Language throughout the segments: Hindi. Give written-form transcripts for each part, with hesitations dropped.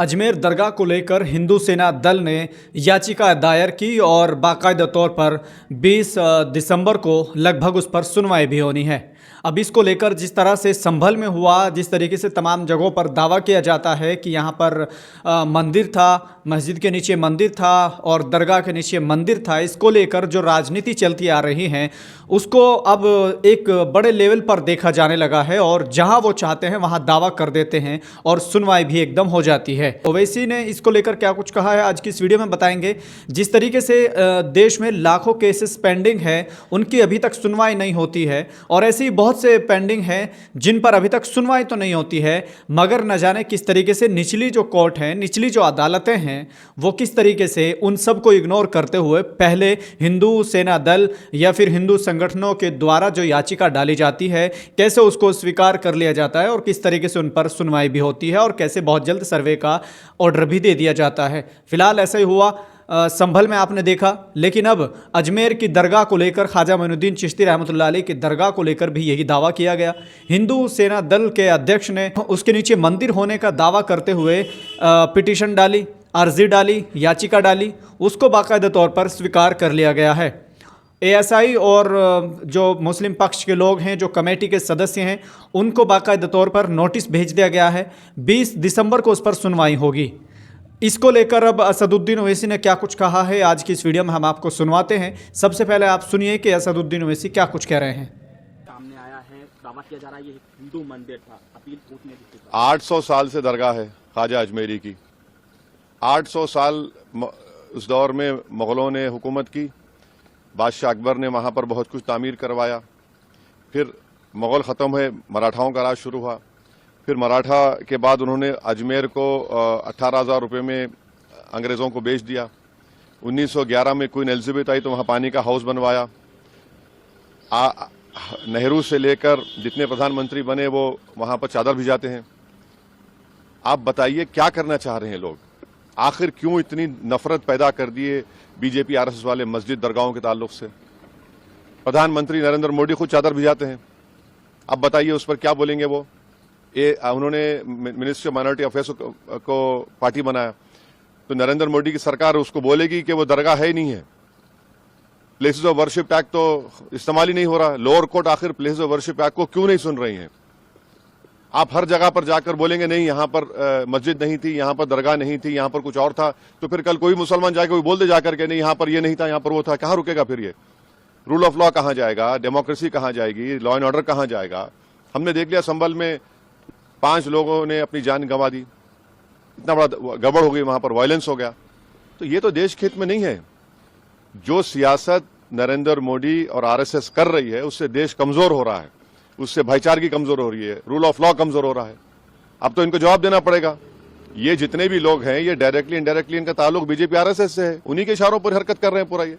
अजमेर दरगाह को लेकर हिंदू सेना दल ने याचिका दायर की और बाकायदा तौर पर 20 दिसंबर को लगभग उस पर सुनवाई भी होनी है। अब इसको लेकर जिस तरह से संभल में हुआ, जिस तरीके से तमाम जगहों पर दावा किया जाता है कि यहाँ पर मंदिर था, मस्जिद के नीचे मंदिर था और दरगाह के नीचे मंदिर था, इसको लेकर जो राजनीति चलती आ रही है उसको अब एक बड़े लेवल पर देखा जाने लगा है और जहाँ वो चाहते हैं वहाँ दावा कर देते हैं और सुनवाई भी एकदम हो जाती है। ओवैसी ने इसको लेकर क्या कुछ कहा है आज की इस वीडियो में बताएंगे। जिस तरीके से देश में लाखों केसेस पेंडिंग है, उनकी अभी तक सुनवाई नहीं होती है और ऐसे ही बहुत से पेंडिंग हैं जिन पर अभी तक सुनवाई तो नहीं होती है, मगर न जाने किस तरीके से निचली जो कोर्ट है, निचली जो अदालतें हैं, वो किस तरीके से उन सब को इग्नोर करते हुए पहले हिंदू सेना दल या फिर हिंदू संगठनों के द्वारा जो याचिका डाली जाती है कैसे उसको स्वीकार कर लिया जाता है और किस तरीके से उन पर सुनवाई भी होती है और कैसे बहुत जल्द सर्वे का ऑर्डर भी दे दिया जाता है। फिलहाल ऐसा ही हुआ संभल में आपने देखा, लेकिन अब अजमेर की दरगाह को लेकर ख्वाजा मोइनुद्दीन चिश्ती रहमतुल्लाह अलैह की दरगाह को लेकर भी यही दावा किया गया। हिंदू सेना दल के अध्यक्ष ने उसके नीचे मंदिर होने का दावा करते हुए पिटीशन डाली, अर्जी डाली, याचिका डाली, उसको बाकायदा तौर पर स्वीकार कर लिया गया है। एएसआई और जो मुस्लिम पक्ष के लोग हैं, जो कमेटी के सदस्य हैं, उनको बाकायदा तौर पर नोटिस भेज दिया गया है। 20 दिसंबर को उस पर सुनवाई होगी। इसको लेकर अब असदुद्दीन ओवैसी ने क्या कुछ कहा है आज की इस वीडियो में हम आपको सुनवाते हैं। सबसे पहले आप सुनिए कि असदुद्दीन ओवैसी क्या कुछ कह रहे हैं। सामने आया है, दावा किया जा रहा है ये हिंदू मंदिर था, अपील कोर्ट ने 800 साल से दरगाह है ख्वाजा अजमेरी की। 800 साल उस दौर में मुग़लों ने हुकूमत की, बादशाह अकबर ने वहाँ पर बहुत कुछ तामीर करवाया, फिर मुग़ल ख़त्म हुए, मराठाओं का राज शुरू हुआ, फिर मराठा के बाद उन्होंने अजमेर को 18,000 रुपये में अंग्रेज़ों को बेच दिया। 1911 में क्वीन एलिज़ाबेथ आई तो वहाँ पानी का हाउस बनवाया। नेहरू से लेकर जितने प्रधानमंत्री बने वो वहाँ पर चादर भिजाते हैं। आप बताइए क्या करना चाह रहे हैं लोग? आखिर क्यों इतनी नफरत पैदा कर दिए बीजेपी आरएसएस वाले मस्जिद दरगाहों के ताल्लुक से? प्रधानमंत्री नरेंद्र मोदी खुद चादर भिजाते हैं। अब बताइए उस पर क्या बोलेंगे वो? उन्होंने मिनिस्ट्री ऑफ माइनॉरिटी अफेयर्स को पार्टी बनाया तो नरेंद्र मोदी की सरकार उसको बोलेगी कि वो दरगाह है ही नहीं है। प्लेसेस ऑफ वर्शिप एक्ट तो इस्तेमाल ही नहीं हो रहा। लोअर कोर्ट आखिर प्लेसेस ऑफ वर्शिप एक्ट को क्यों नहीं सुन रही है? आप हर जगह पर जाकर बोलेंगे नहीं यहाँ पर मस्जिद नहीं थी, यहाँ पर दरगाह नहीं थी, यहाँ पर कुछ और था, तो फिर कल कोई मुसलमान जाएगा, कोई बोल दे जाकर के नहीं यहाँ पर ये नहीं था, यहाँ पर वो था। कहाँ रुकेगा फिर ये? रूल ऑफ लॉ कहाँ जाएगा? डेमोक्रेसी कहाँ जाएगी? लॉ एंड ऑर्डर कहाँ जाएगा? हमने देख लिया संभल में 5 लोगों ने अपनी जान गंवा दी, इतना बड़ा गड़बड़ हो गई, वहां पर वायलेंस हो गया। तो ये तो देश के हित में नहीं है। जो सियासत नरेंद्र मोदी और आरएसएस कर रही है उससे देश कमजोर हो रहा है, उससे भाईचारगी कमजोर हो रही है, रूल ऑफ लॉ कमजोर हो रहा है। अब तो इनको जवाब देना पड़ेगा। ये जितने भी लोग हैं ये डायरेक्टली इनडायरेक्टली इनका ताल्लुक बीजेपी आरएसएस से है, उन्हीं के इशारों पर हरकत कर रहे हैं पूरा। ये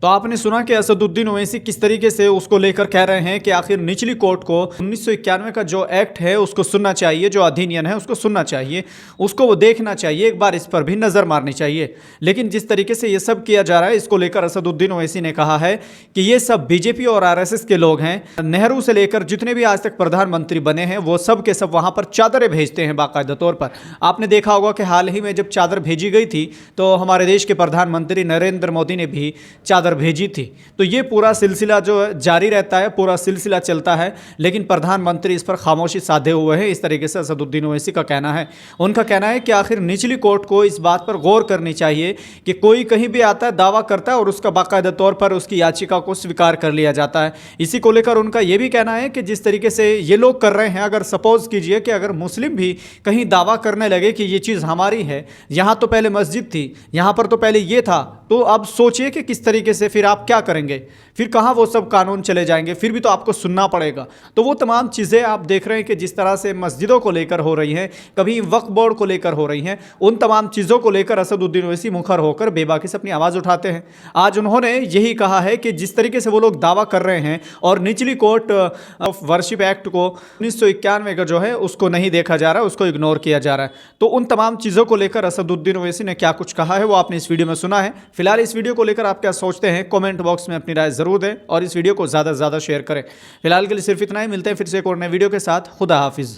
तो आपने सुना कि असदुद्दीन ओवैसी किस तरीके से उसको लेकर कह रहे हैं कि आखिर निचली कोर्ट को 1991 का जो एक्ट है उसको सुनना चाहिए, जो अधिनियम है उसको सुनना चाहिए, उसको वो देखना चाहिए, एक बार इस पर भी नज़र मारनी चाहिए। लेकिन जिस तरीके से ये सब किया जा रहा है, इसको लेकर असदुद्दीन ओवैसी ने कहा है कि ये सब बीजेपी और आरएसएस के लोग हैं। नेहरू से लेकर जितने भी आज तक प्रधानमंत्री बने हैं वो सब के सब वहाँ पर चादरें भेजते हैं बाकायदा तौर पर। आपने देखा होगा कि हाल ही में जब चादर भेजी गई थी तो हमारे देश के प्रधानमंत्री नरेंद्र मोदी ने भी चादर भेजी थी। तो ये पूरा सिलसिला जो जारी रहता है, पूरा सिलसिला चलता है, लेकिन प्रधानमंत्री इस पर खामोशी साधे हुए हैं। इस तरीके से असदुद्दीन ओवैसी का कहना है। उनका कहना है कि आखिर निचली कोर्ट को इस बात पर गौर करनी चाहिए कि कोई कहीं भी आता है, दावा करता है और उसका बाकायदा तौर पर उसकी याचिका को स्वीकार कर लिया जाता है। इसी को लेकर उनका यह भी कहना है कि जिस तरीके से ये लोग कर रहे हैं, अगर सपोज कीजिए कि अगर मुस्लिम भी कहीं दावा करने लगे कि ये चीज़ हमारी है, यहाँ तो पहले मस्जिद थी, यहाँ पर तो पहले ये था, तो अब सोचिए कि किस तरीके से फिर आप क्या करेंगे, फिर कहाँ वो सब कानून चले जाएंगे, फिर भी तो आपको सुनना पड़ेगा। तो वो तमाम चीज़ें आप देख रहे हैं कि जिस तरह से मस्जिदों को लेकर हो रही हैं, कभी वक्फ बोर्ड को लेकर हो रही हैं, उन तमाम चीज़ों को लेकर असदुद्दीन ओवैसी मुखर होकर बेबाकी से अपनी आवाज़ उठाते हैं। आज उन्होंने यही कहा है कि जिस तरीके से वो लोग दावा कर रहे हैं और निचली कोर्ट ऑफ वर्शिप एक्ट को 1991 का जो है उसको नहीं देखा जा रहा है, उसको इग्नोर किया जा रहा है। तो उन तमाम चीज़ों को लेकर असदुद्दीन ओवैसी ने क्या कुछ कहा है वो आपने इस वीडियो में सुना है। फिलहाल इस वीडियो को लेकर आप क्या सोचते हैं कमेंट बॉक्स में अपनी राय जरूर दें और इस वीडियो को ज़्यादा से ज़्यादा शेयर करें। फिलहाल के लिए सिर्फ इतना ही, मिलते हैं फिर से एक और नए वीडियो के साथ। खुदा हाफिज़।